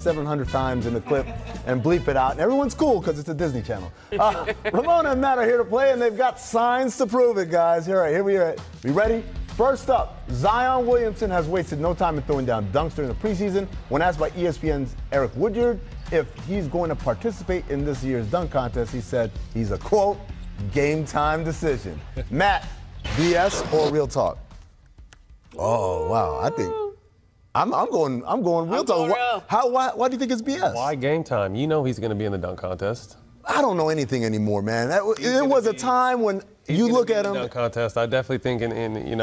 700 times in the clip and bleep it out. And everyone's cool because it's a Disney Channel. Ramona and Matt are here to play, and they've got signs to prove it, guys. All right, here we are. We ready? First up, Zion Williamson has wasted no time in throwing down dunks during the preseason. When asked by ESPN's Eric Woodyard if he's going to participate in this year's dunk contest, he said he's a, quote, game time decision. Matt, BS or real talk? Oh, wow. I think I'm going real talk. Why do you think it's BS? Why game time? You know he's going to be in the dunk contest. I don't know anything anymore, man. There was a time when you look at him. Dunk contest. I definitely think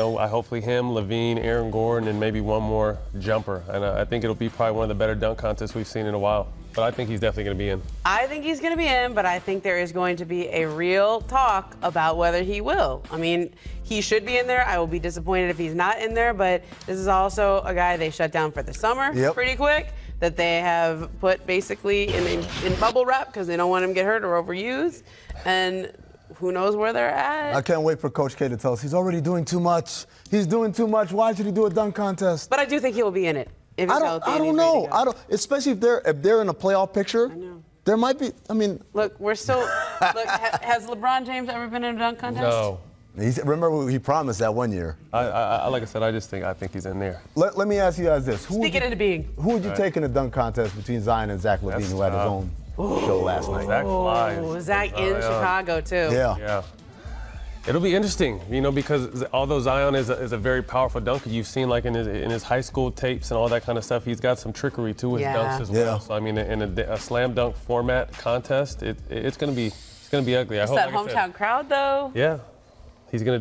hopefully him, Levine, Aaron Gordon, and maybe one more jumper. And I think it'll be probably one of the better dunk contests we've seen in a while. But I think he's definitely going to be in. I think he's going to be in, but I think there is going to be a real talk about whether he will. I mean, he should be in there. I will be disappointed if he's not in there, but this is also a guy they shut down for the summer pretty quick, that they have put basically in bubble wrap because they don't want him to get hurt or overused. And who knows where they're at. I can't wait for Coach K to tell us he's already doing too much. He's doing too much. Why should he do a dunk contest? But I do think he will be in it. I don't know. Especially if they're in a playoff picture. I know. There might be. I mean, look, we're still. Look, has LeBron James ever been in a dunk contest? No. Remember he promised that one year. Like I said, I think he's in there. Let me ask you guys this: Speak it into being. Who would you take in a dunk contest between Zion and Zach LaVine, who had his own show last night? Zach flies. Zach in Chicago too. Yeah. It'll be interesting, because although Zion is a very powerful dunker, you've seen like in his high school tapes and all that kind of stuff, he's got some trickery to his dunks as well. So I mean, in a slam dunk format contest, it's gonna be ugly. It's that hometown crowd though. Yeah. He's gonna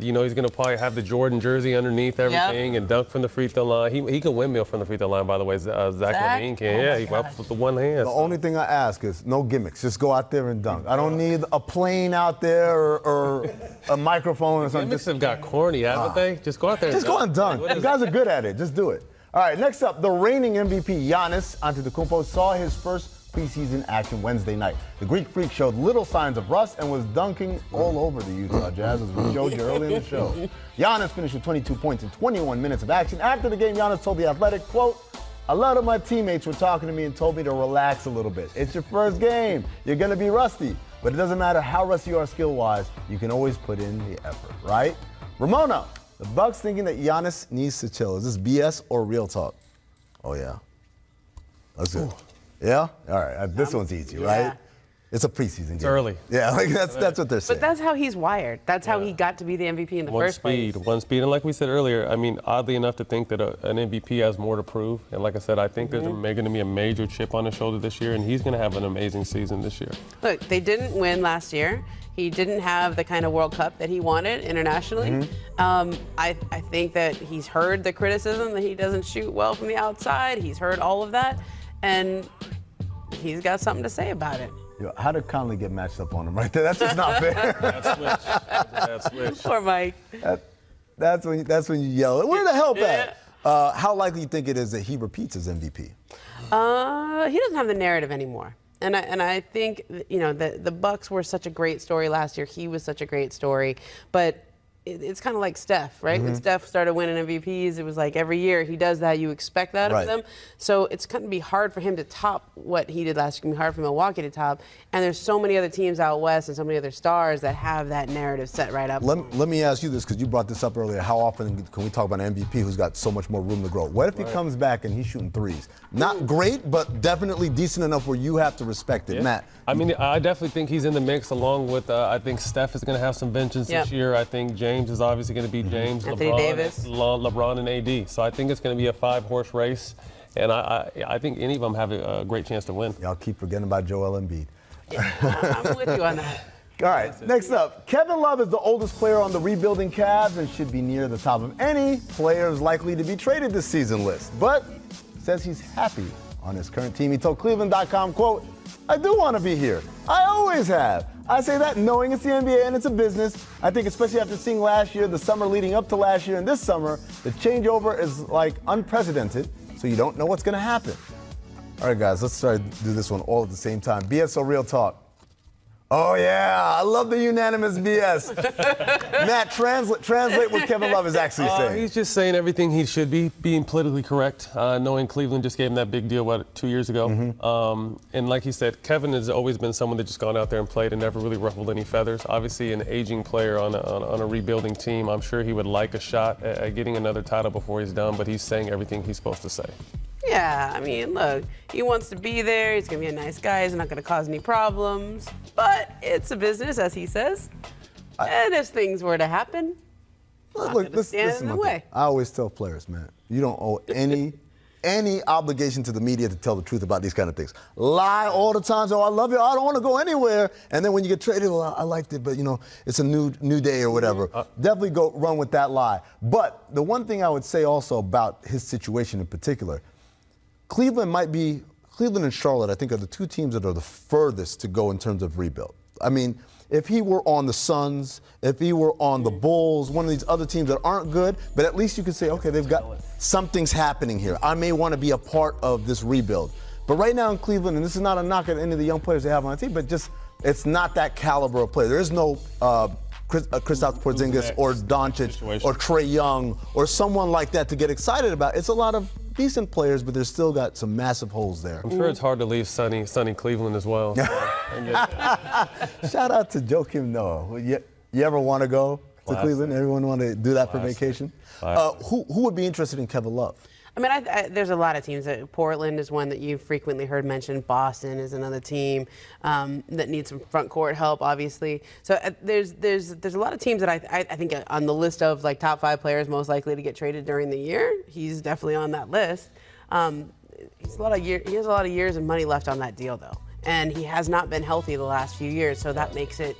probably have the Jordan jersey underneath everything and dunk from the free throw line. He can windmill from the free throw line, by the way. Zach LaVine can. He wipes with the one hand. The only thing I ask is no gimmicks. Just go out there and dunk. I don't need a plane out there or a microphone or something. Gimmicks have got corny, haven't they? Just go out there. Just go and dunk. You guys are good at it. Just do it. All right. Next up, the reigning MVP Giannis Antetokounmpo saw his first preseason action Wednesday night. The Greek Freak showed little signs of rust and was dunking all over the Utah Jazz, as we showed you earlier in the show. Giannis finished with 22 points in 21 minutes of action. After the game, Giannis told The Athletic, quote, "A lot of my teammates were talking to me and told me to relax a little bit. It's your first game. You're going to be rusty. But it doesn't matter how rusty you are skill-wise. You can always put in the effort," right? Ramona, the Bucks thinking that Giannis needs to chill. Is this BS or real talk? Oh, yeah. Let's do it. Yeah? All right. This one's easy, right? It's a preseason game. It's early. Yeah, that's what they're saying. But that's how he's wired. That's how he got to be the MVP in the first place. One speed. And like we said earlier, I mean, oddly enough to think that an MVP has more to prove. And like I said, I think there's going to be a major chip on his shoulder this year, and he's going to have an amazing season this year. Look, they didn't win last year. He didn't have the kind of World Cup that he wanted internationally. I think that he's heard the criticism that he doesn't shoot well from the outside. He's heard all of that. And he's got something to say about it. How did Conley get matched up on him right there? That's just not fair. That switch. Poor Mike. That's when you yell, "Where the hell at?" How likely do you think it is that he repeats his MVP? He doesn't have the narrative anymore. And I think, the Bucks were such a great story last year. He was such a great story. But it's kind of like Steph, right? When Steph started winning MVPs, it was like every year he does that, you expect that of them. So it's going to be hard for him to top what he did last year. It's going to be hard for Milwaukee to top. And there's so many other teams out west and so many other stars that have that narrative set right up. Let me ask you this, because you brought this up earlier. How often can we talk about an MVP who's got so much more room to grow? What if he comes back and he's shooting threes? Not great, but definitely decent enough where you have to respect it. Matt? I mean, I definitely think he's in the mix along with, I think Steph is going to have some vengeance this year. I think James is obviously going to be James, LeBron, and AD. So I think it's going to be a 5-horse race, and I think any of them have a great chance to win. Y'all keep forgetting about Joel Embiid. I'm with you on that. All right, next up, Kevin Love is the oldest player on the rebuilding Cavs and should be near the top of any players likely to be traded this season list, but says he's happy on his current team. He told Cleveland.com, quote, "I do want to be here. I always have. I say that knowing it's the NBA and it's a business. I think especially after seeing last year, the summer leading up to last year, and this summer, the changeover is like unprecedented, so you don't know what's going to happen." All right, guys, let's try to do this one all at the same time. BS or real talk? Oh, yeah. I love the unanimous BS. Matt, translate what Kevin Love is actually saying. He's just saying everything he should be, being politically correct, knowing Cleveland just gave him that big deal, 2 years ago. And like he said, Kevin has always been someone that just gone out there and played and never really ruffled any feathers. Obviously, an aging player on a rebuilding team, I'm sure he would like a shot at getting another title before he's done, but he's saying everything he's supposed to say. Yeah, I mean, look, he wants to be there. He's going to be a nice guy. He's not going to cause any problems. But it's a business, as he says. And if things were to happen, look, this is my way. I always tell players, man, you don't owe any obligation to the media to tell the truth about these kind of things. Lie all the time. So I love you. I don't want to go anywhere. And then when you get traded, well, I liked it, but you know, it's a new day or whatever. Definitely go run with that lie. But the one thing I would say also about his situation in particular, Cleveland and Charlotte, I think, are the two teams that are the furthest to go in terms of rebuild. I mean, if he were on the Suns, if he were on the Bulls, one of these other teams that aren't good, but at least you could say, okay, they've got something's happening here. I may want to be a part of this rebuild. But right now in Cleveland, and this is not a knock at any of the young players they have on the team, but just it's not that caliber of player. There is no Kristaps Porzingis or Doncic or Trae Young or someone like that to get excited about. It's a lot of decent players, but they've still got some massive holes there. I'm sure it's hard to leave sunny Cleveland as well. Shout out to Joakim Noah. You ever want to go to Cleveland? Everyone want to do that for vacation? Who would be interested in Kevin Love? I mean, there's a lot of teams. Portland is one that you've frequently heard mentioned. Boston is another team that needs some front court help, obviously. So there's a lot of teams that I think on the list of like top 5 players most likely to get traded during the year. He's definitely on that list. He has a lot of years and money left on that deal, though, and he has not been healthy the last few years. So that makes it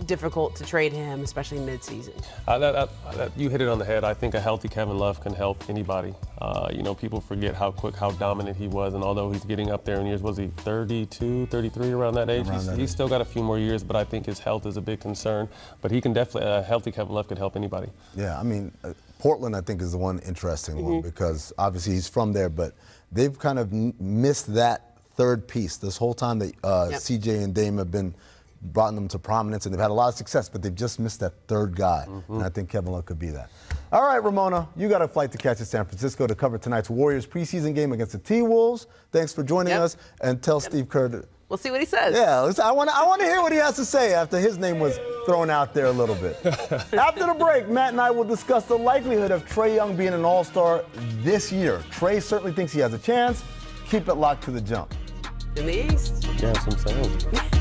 difficult to trade him, especially mid-season. You hit it on the head. I think a healthy Kevin Love can help anybody. You know, people forget how dominant he was, and although he's getting up there in years, was he 32, 33, around that age? He's still got a few more years, but I think his health is a big concern. But he can definitely, a healthy Kevin Love could help anybody. Yeah, I mean, Portland, I think, is the one interesting one because obviously he's from there, but they've kind of missed that third piece this whole time that CJ and Dame have been brought them to prominence, and they've had a lot of success, but they've just missed that third guy, and I think Kevin Love could be that. All right, Ramona, you got a flight to catch in San Francisco to cover tonight's Warriors preseason game against the T-Wolves. Thanks for joining us, and tell Steve Kerr to... We'll see what he says. Yeah, I want to hear what he has to say after his name was thrown out there a little bit. After the break, Matt and I will discuss the likelihood of Trae Young being an All-Star this year. Trae certainly thinks he has a chance. Keep it locked to The Jump. In the East. Yeah, that's what I'm saying.